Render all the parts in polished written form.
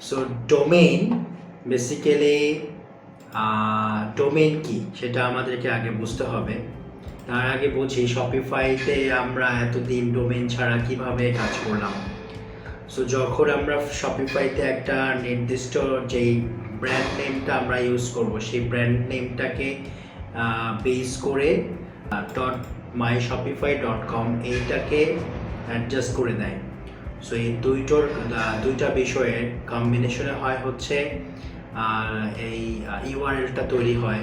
So domain basically domain কি সেটা আমাদেরকে আগে বুঝতে হবে। তার আগে বুঝি শপিফাইতে আমরা এতদিন ডোমেইন ছাড়া কিভাবে কাজ করলাম। সো যখন আমরা শপিফাইতে একটা নির্দিষ্ট যেই ব্র্যান্ড নেমটা আমরা ইউজ করব সেই ব্র্যান্ড নেমটাকে বেস করে .myshopify.com এইটাকে অ্যাডজাস্ট করে দেয়। সো এই দুইটা বিষয়ের কম্বিনেশনে হয় হচ্ছে এই ইউআরএলটা তৈরি হয়,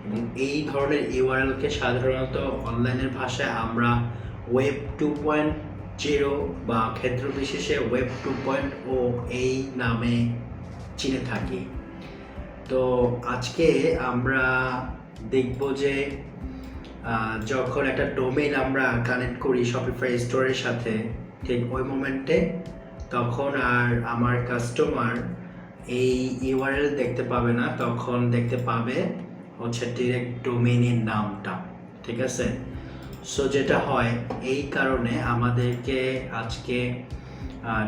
এবং এই ধরনের ইউআরএলকে সাধারণত অনলাইনের ভাষায় আমরা ওয়েব 2.0 বা ক্ষেত্র বিশেষে ওয়েব 2.0 এই নামে চিনে থাকি। তো আজকে আমরা দেখব যে যখন একটা ডোমেইন আমরা কানেক্ট করি শপিফাই স্টোরের সাথে, ঠিক ওই মোমেন্টে তখন আর আমার কাস্টমার এই ইউআরএল দেখতে পাবে না, তখন দেখতে পাবে হচ্ছে ডিরেক্ট ডোমেইনের নামটা। ঠিক আছে? সো যেটা হয়, এই কারণে আমাদেরকে আজকে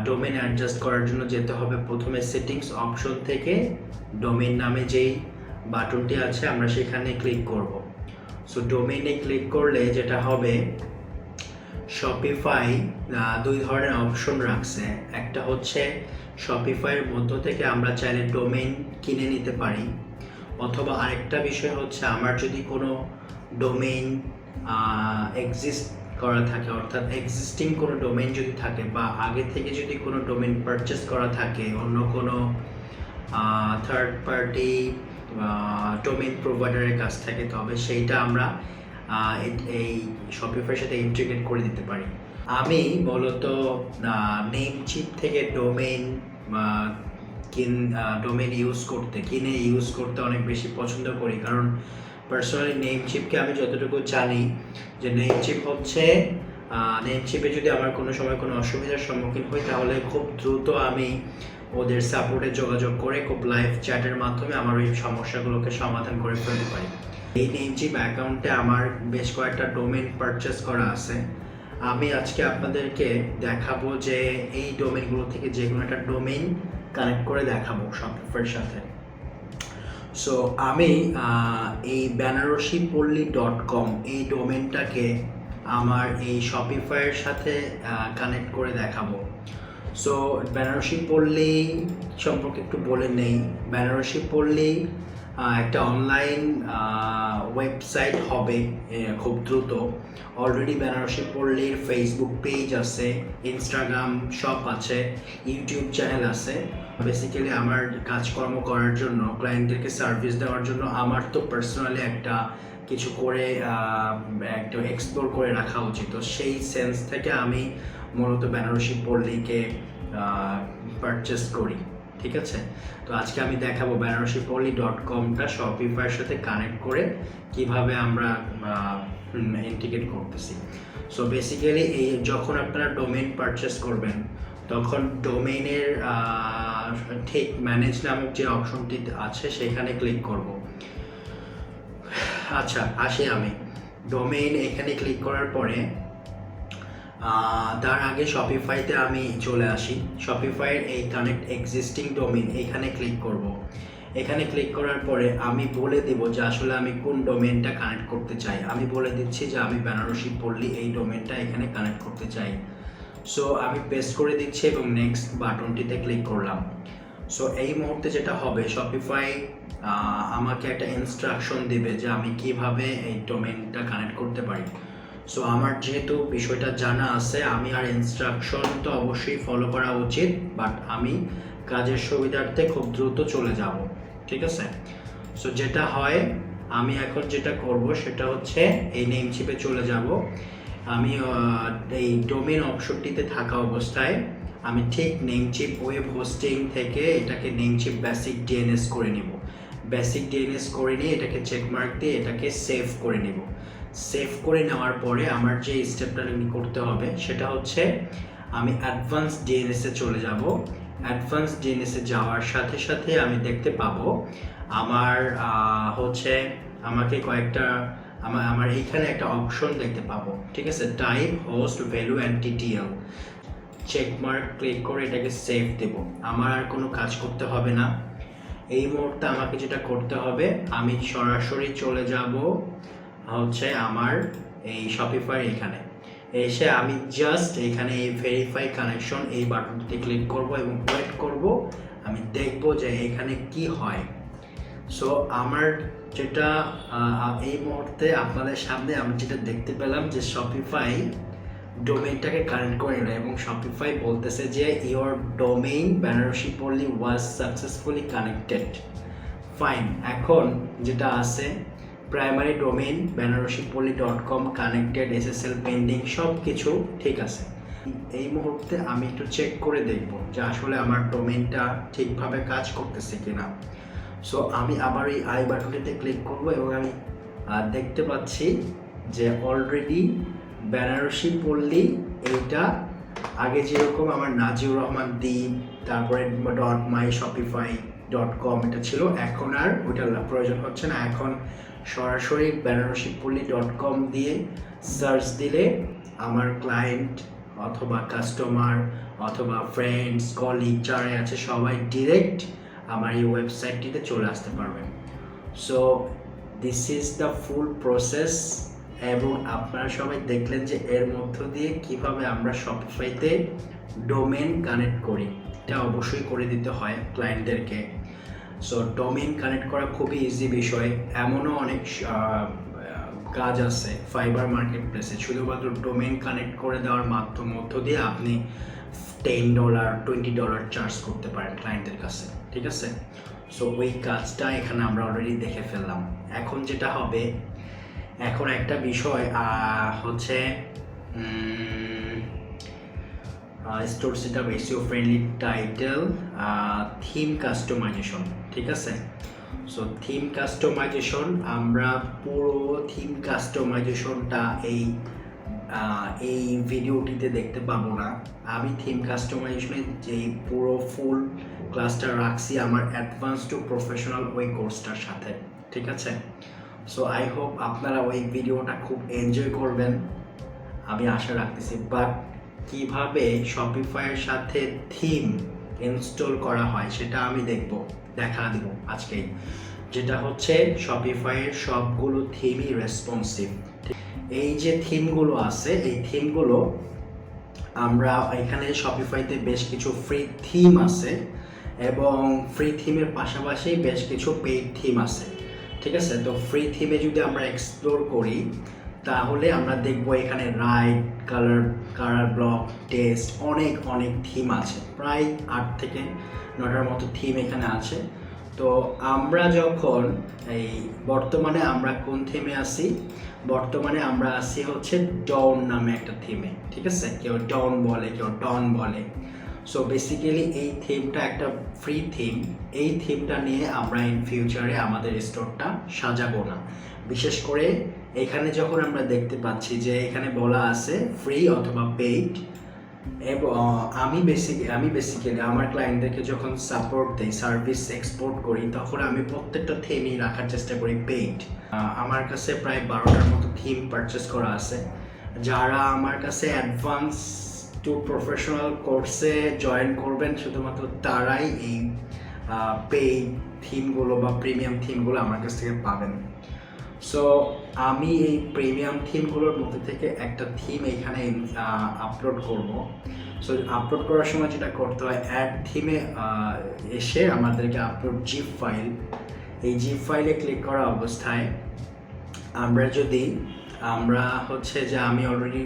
ডোমেইন অ্যাডজাস্ট করার জন্য যেতে হবে প্রথমে সেটিংস অপশন থেকে ডোমেইন নামে যেই বাটনটি আছে আমরা সেখানে ক্লিক করব। সো ডোমেইনে ক্লিক করলে যেটা হবে, শপিফাই দুই ধরনের অপশন রাখছে। একটা হচ্ছে শপিফাইয়ের মধ্য থেকে আমরা চাইলে ডোমেইন কিনে নিতে পারি, অথবা আরেকটা বিষয় হচ্ছে আমার যদি কোনো ডোমেইন এক্সিস্ট করা থাকে, অর্থাৎ এক্সিস্টিং কোনো ডোমেইন যদি থাকে বা আগে থেকে যদি কোনো ডোমেইন পারচেস করা থাকে অন্য কোনো থার্ড পার্টি ডোমেইন প্রোভাইডারের কাছ থেকে, তবে সেইটা আমরা এই শপিফাইয়ের সাথে ইন্টিগ্রেট করে দিতে পারি। আমি মূলত নেমচিপ থেকে ডোমেইন কিনে ইউজ করতে অনেক বেশি পছন্দ করি, কারণ পার্সোনালি নেমচিপকে আমি যতটুকু জানি যে নেমচিপে যদি আমার কোনো সময় কোনো অসুবিধার সম্মুখীন হই তাহলে খুব দ্রুত আমি ওদের সাপোর্টে যোগাযোগ করে খুব লাইভ চ্যাটের মাধ্যমে আমার এই সমস্যাগুলোকে সমাধান করে ফেলতে পারি। এই নেমচিপ অ্যাকাউন্টে আমার বেশ কয়েকটা ডোমেইন পারচেস করা আছে। আমি আজকে আপনাদেরকে দেখাবো যে এই ডোমেইনগুলো থেকে যে কোনো একটা ডোমেইন কানেক্ট করে দেখাবো শপিফাইয়ের সাথে। সো আমি এই banarasipolli.com এই ডোমেইনটাকে আমার এই শপিফাইয়ের সাথে কানেক্ট করে দেখাবো। সো বেনারসি পল্লী সম্পর্কে একটু বলে নেই। বেনারসি পল্লী একটা অনলাইন ওয়েবসাইট হবে খুব দ্রুত। অলরেডি বেনারসি পল্লীর ফেসবুক পেজ আছে, ইনস্টাগ্রাম শপ আছে, ইউটিউব চ্যানেল আছে। বেসিক্যালি আমার কাজকর্ম করার জন্য, ক্লায়েন্টদেরকে সার্ভিস দেওয়ার জন্য আমার তো পার্সোনালি একটা কিছু করে একটু এক্সপ্লোর করে রাখা উচিত। তো সেই সেন্স থেকে আমি মূলত বেনারসি পল্লীকে পারচেস করি। ঠিক আছে? তো আজকে আমি দেখাবো banarasipolli.comটা শপিফাইয়ের সাথে কানেক্ট করে কিভাবে আমরা ইন্টিগ্রেট করতেছি। সো বেসিক্যালি এই যখন আপনারা ডোমেইন পারচেস করবেন তখন ডোমেইনের ঠিক ম্যানেজ নামক যে অপশনটি আছে সেখানে ক্লিক করব। আচ্ছা, আসি আমি ডোমেইন এখানে ক্লিক করার পরে তার আগে শপিফাইতে আমি চলে আসি। শপিফাইয়ের এই কানেক্ট এক্সিস্টিং ডোমেইন এখানে ক্লিক করব। এখানে ক্লিক করার পরে আমি বলে দেব যে আসলে আমি কোন ডোমেইনটা কানেক্ট করতে চাই। আমি বলে দিচ্ছি যে আমি বেনারসি পল্লী এই ডোমেইনটা এখানে কানেক্ট করতে চাই। সো আমি পেস্ট করে দিচ্ছি এবং নেক্সট বাটনটিতে ক্লিক করলাম। সো এই মুহূর্তে যেটা হবে, শপিফাই আমাকে একটা ইনস্ট্রাকশন দিবে যে আমি কিভাবে এই ডোমেইনটা কানেক্ট করতে পারি। সো আমার যেহেতু বিষয়টা জানা আছে, আমি আর ইনস্ট্রাকশন তো অবশ্যই ফলো করা উচিত, বাট আমি কাজের সুবিধার্থে খুব দ্রুত চলে যাব। ঠিক আছে? সো যেটা হয়, আমি এখন যেটা করব সেটা হচ্ছে এই নেমচিপে চলে যাব। আমি এই ডোমেইন অপশনটিতে থাকা অবস্থায় আমি ঠিক নেমচিপ ওয়েব হোস্টিং থেকে এটাকে নেমচিপ বেসিক ডিএনএস করে নিব। বেসিক ডিএনএস করে নিয়ে এটাকে চেকমার্ক দিয়ে এটাকে সেভ করে নিব। সেভ করে নেওয়ার পরে আমার যে স্টেপটা করতে হবে সেটা হচ্ছে আমি অ্যাডভান্স ডিএনএসে চলে যাব। অ্যাডভান্স ডিএনএসে যাওয়ার সাথে সাথে আমি দেখতে পাবো আমার আমাকে কয়েকটা এইখানে একটা অপশন দেখতে পাবো। ঠিক আছে? Type, host, value and TTL. Check mark click করে এটাকে সেভ দেব। আমার আর কোনো কাজ করতে হবে না। এই মুহূর্তে আমাকে যেটা করতে হবে, আমি সরাসরি চলে যাব হচ্ছে আমার এই শপিফাই এখানে এসে আমি জাস্ট এখানে এই ভেরিফাই কানেকশন এই বাটনটিতে ক্লিক করব এবং ওয়েট করব। আমি দেখব যে এখানে কি হয়। সো আমার যেটা এই মুহূর্তে আপনাদের সামনে আমি যেটা দেখতে পেলাম যে শপিফাই ডোমেইনটাকে কানেক্ট করে নিল এবং শপিফাই বলতেছে যে ইওর ডোমেইন বেনারসি পল্লী ওয়াজ সাকসেসফুলি কানেক্টেড। ফাইন, এখন যেটা আছে primary domain benaresipolly.com connected, SSL pending, সব কিছু ঠিক আছে। এই মুহূর্তে আমি একটু চেক করে দেখব যে আসলে আমার ডোমেইনটা ঠিকভাবে কাজ করতেছে কিনা। সো আমি আবার এই আই বাটনটিতে ক্লিক করব এবং আমি দেখতে পাচ্ছি যে অলরেডি বেনারসি পল্লী এইটা আগে যেরকম আমার নাজিউর রহমান দ্বীপ তারপরে .myshopify.com এটা ছিল, এখন আর ওইটা প্রয়োজন হচ্ছে না। এখন সরাসরি benaresipolly.com দিয়ে সার্চ দিলে আমার ক্লায়েন্ট অথবা কাস্টমার অথবা ফ্রেন্ডস কলিগ যারা আছে সবাই ডিরেক্ট আমার এই ওয়েবসাইটটিতে চলে আসতে পারবেন। So this is the full process এবং আপনারা সবাই দেখলেন যে এর মধ্য দিয়ে কিভাবে আমরা শপিফাইতে ডোমেন কানেক্ট করি। এটা অবশ্যই করে দিতে হয় ক্লায়েন্টদেরকে। সো ডোমেন কানেক্ট করা খুবই ইজি বিষয়। এমনও অনেক কাজ আছে ফাইবার মার্কেট প্লেসে, শুধুমাত্র ডোমেন কানেক্ট করে দেওয়ার মধ্য দিয়ে আপনি $10 $20 চার্জ করতে পারেন ক্লায়েন্টের কাছে, ঠিক আছে। সো ওই কাজটা এখানে আমরা অলরেডি দেখে ফেললাম। এখন যেটা হবে, এখন একটা বিষয় হচ্ছে store setup, SEO friendly title, theme customisation, ঠিক আছে। সো থিম কাস্টমাইজেশন, আমরা পুরো থিম কাস্টমাইজেশনটা এই ভিডিওটিতে দেখতে পাবো না। আমি থিম কাস্টমাইজেশনের যেই পুরো ফুল ক্লাসটা রাখছি আমার অ্যাডভান্স টু প্রফেশনাল ওই কোর্সটার সাথে, ঠিক আছে। সো আই হোপ আপনারা ওই ভিডিওটা খুব এনজয় করবেন, আমি আশা রাখতেছি। বাট কিভাবে শপিফাইয়ের সাথে থিম ইনস্টল করা হয় সেটা আমি দেখা দিব আজকেই। যেটা হচ্ছে শপিফাইয়ের সবগুলো থিমই রেসপন্সিভ। এই যে থিমগুলো আছে এই থিমগুলো আমরা এখানে শপিফাইতে বেশ কিছু ফ্রি থিম আছে এবং ফ্রি থিমের পাশাপাশি বেশ কিছু পেইড থিম আছে, ঠিক আছে। তো ফ্রি থিমে যদি আমরা এক্সপ্লোর করি তাহলে আমরা দেখব এখানে রাইট, কালার ব্লক, টেস্ট, অনেক থিম আছে। প্রায় 8 থেকে 9টার মতো থিম এখানে আছে। তো আমরা যখন এই বর্তমানে আমরা কোন থিমে আছি, বর্তমানে আমরা আছি হচ্ছে ডন নামে একটা থিমে, ঠিক আছে। কেউ ডন বলে, কেউ ডন বলে। সো বেসিক্যালি এই থিমটা একটা ফ্রি থিম। এই থিমটা নিয়ে আমরা ইন ফিউচারে আমাদের স্টোরটা সাজাবো না। বিশেষ করে এখানে যখন আমরা দেখতে পাচ্ছি যে এখানে বলা আছে ফ্রি অথবা পেইড, এবং আমি বেসিক্যালি আমার ক্লায়েন্টদেরকে যখন সাপোর্ট দেই, সার্ভিস এক্সপোর্ট করি, তখন আমি প্রত্যেকটা থিমই রাখার চেষ্টা করি পেইড। আমার কাছে প্রায় 12টার মতো থিম পারচেস করা আছে। যারা আমার কাছে অ্যাডভান্স টু প্রফেশনাল কোর্সে জয়েন করবেন শুধুমাত্র তারাই এই পেইড থিমগুলো বা প্রিমিয়াম থিমগুলো আমার কাছ থেকে পাবেন। সো আমি এই প্রিমিয়াম থিমগুলোর মধ্যে থেকে একটা থিম এখানে আপলোড করব। সো আপলোড করার সময় যেটা করতে হয়, অ্যাড থিমে এসে আমাদেরকে আপলোড জিপ ফাইল, এই জিপ ফাইলে ক্লিক করা অবস্থায় আমরা হচ্ছে যে আমি অলরেডি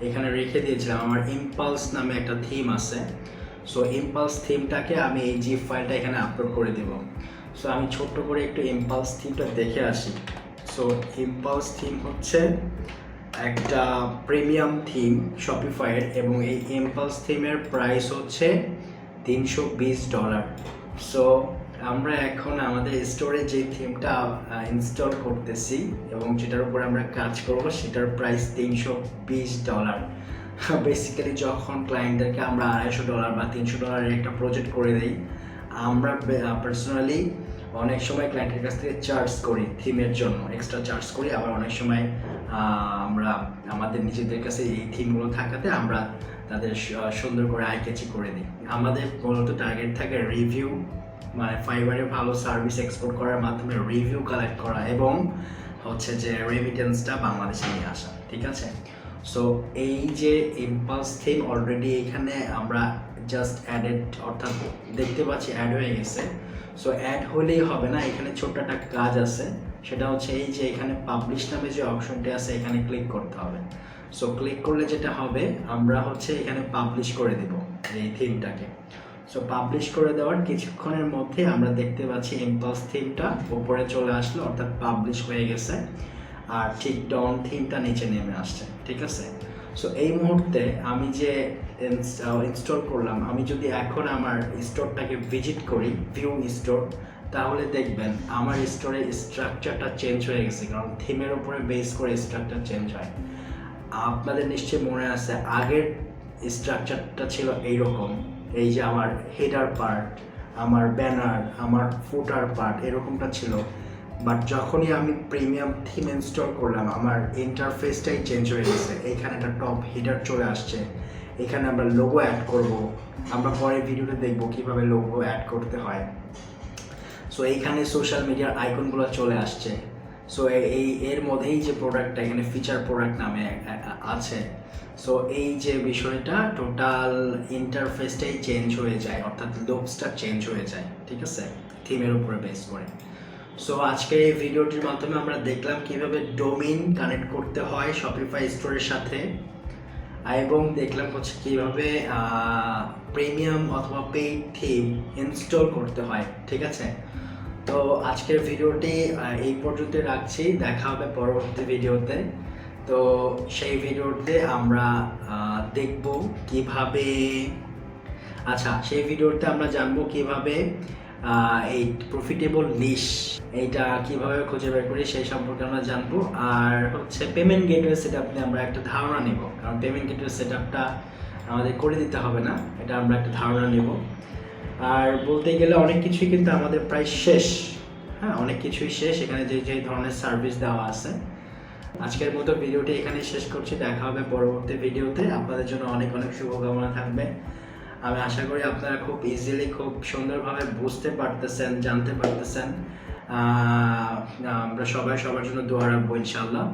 এখানে রেখে দিয়েছিলাম আমার ইম্পালস নামে একটা থিম আছে। সো ইম্পালস থিমটাকে আমি এই জিপ ফাইলটা এখানে আপলোড করে দেব। সো আমি ছোট্ট করে একটু ইম্পালস থিমটা দেখে আসি। সো ইম্পালস থিম হচ্ছে একটা প্রিমিয়াম থিম শপিফাইয়ের এবং এই ইম্পালস থিমের প্রাইস হচ্ছে $320। সো আমরা এখন আমাদের স্টোরে যে থিমটা ইনস্টল করতেছি এবং যেটার উপর আমরা কাজ করব সেটার প্রাইস $320। বেসিক্যালি যখন ক্লায়েন্টদেরকে আমরা $250 বা $300 একটা প্রজেক্ট করে দিই, আমরা পার্সোনালি অনেক সময় ক্লায়েন্টের কাছ থেকে চার্জ করি থিমের জন্য, এক্সট্রা চার্জ করি, আবার অনেক সময় আমরা আমাদের নিজেদের কাছে এই থিমগুলো থাকাতে আমরা তাদের সুন্দর করে আই ক্যাচি করে দিই। আমাদের মূলত টার্গেট থাকে রিভিউ, মানে ফাইবারে ভালো সার্ভিস এক্সপোর্ট করার মাধ্যমে রিভিউ কালেক্ট করা এবং হচ্ছে যে রেমিটেন্সটা বাংলাদেশে নিয়ে আসা, ঠিক আছে। সো এই যে ইম্পালস থিম অলরেডি এখানে আমরা জাস্ট অ্যাডেড, অর্থাৎ দেখতে পাচ্ছি অ্যাড হয়ে গেছে। সো অ্যাড হলেই হবে না, এখানে ছোট্ট একটা কাজ আছে, সেটা হচ্ছে এই যে এখানে পাবলিশ নামে যে অপশনটি আছে এখানে ক্লিক করতে হবে। সো ক্লিক করলে যেটা হবে, আমরা হচ্ছে এখানে পাবলিশ করে দেব এই থিমটাকে। সো পাবলিশ করে দেওয়ার কিছুক্ষণের মধ্যে আমরা দেখতে পাচ্ছি ইম্পালস থিমটা উপরে চলে আসলো, অর্থাৎ পাবলিশ হয়ে গেছে, আর ঠিক ডন থিমটা নিচে নেমে আসছে, ঠিক আছে। সো এই মুহূর্তে আমি যে ইনস্টল করলাম, আমি যদি এখন আমার স্টোরটাকে ভিজিট করি, ভিউ স্টোর, তাহলে দেখবেন আমার স্টোরের স্ট্রাকচারটা চেঞ্জ হয়ে গেছে, কারণ থিমের উপরে বেস করে স্ট্রাকচার চেঞ্জ হয়। আপনাদের নিশ্চয়ই মনে আছে আগের স্ট্রাকচারটা ছিল এইরকম, এই যে আমার হেডার পার্ট, আমার ব্যানার, আমার ফুটার পার্ট এরকমটা ছিল। বাট যখনই আমি প্রিমিয়াম থিম ইনস্টল করলাম, আমার ইন্টারফেসটাই চেঞ্জ হয়ে গেছে। এখানে একটা টপ হেডার চলে আসছে, এখানে আমরা লোগো অ্যাড করব, আমরা পরে ভিডিওতে দেখব কিভাবে লোগো অ্যাড করতে হয়। সো এইখানে সোশ্যাল মিডিয়ার আইকনগুলো চলে আসছে। সো এর মধ্যেই যে প্রোডাক্টটা এখানে ফিচার প্রোডাক্ট নামে আছে, সো এই যে বিষয়টা টোটাল ইন্টারফেসটাই চেঞ্জ হয়ে যায়, অর্থাৎ লুকসটা চেঞ্জ হয়ে যায়, ঠিক আছে, থিমের উপরে বেস করে। সো আজকে এই ভিডিওটির মাধ্যমে আমরা দেখলাম কিভাবে ডোমেইন কানেক্ট করতে হয় শপিফাই স্টোরের সাথে, এবং দেখলাম হচ্ছে কিভাবে প্রিমিয়াম অথবা পেইড থিম ইনস্টল করতে হয়, ঠিক আছে। তো আজকের ভিডিওটি এই পর্যন্ত রাখছি, দেখা হবে পরবর্তী ভিডিওতে। তো সেই ভিডিওতে আমরা দেখব কিভাবে, সেই ভিডিওতে আমরা জানবো কিভাবে এই প্রফিটেবল নিশ এইটা কিভাবে খুঁজে বের করি সেই সম্পর্কে আমরা জানবো। আর হচ্ছে পেমেন্ট গেটওয়ে সেটআপ নিয়ে আমরা একটা ধারণা নেব, কারণ পেমেন্ট গেটওয়ে সেটআপটা আমাদের করে দিতে হবে না, এটা আমরা একটা ধারণা নেব। আর বলতে গেলে অনেক কিছুই কিন্তু আমাদের প্রায় শেষ, হ্যাঁ অনেক কিছুই শেষ এখানে যে যে ধরনের সার্ভিস দেওয়া আছে। আজকের মতো ভিডিওটি এখানে শেষ করছি, দেখা হবে পরবর্তী ভিডিওতে। আপনাদের জন্য অনেক অনেক শুভকামনা থাকবে। আমি আশা করি আপনারা খুব ইজিলি, খুব সুন্দরভাবে বুঝতে পারতেছেন, জানতে পারতেছেন। আমরা সবাই সবার জন্য দোয়া রাখবো ইনশাআল্লাহ।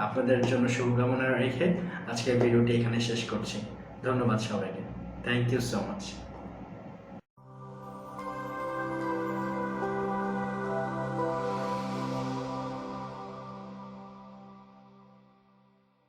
আপনাদের জন্য শুভকামনা রেখে আজকের ভিডিওটি এখানে শেষ করছি। ধন্যবাদ সবাইকে, থ্যাংক ইউ সো মাচ।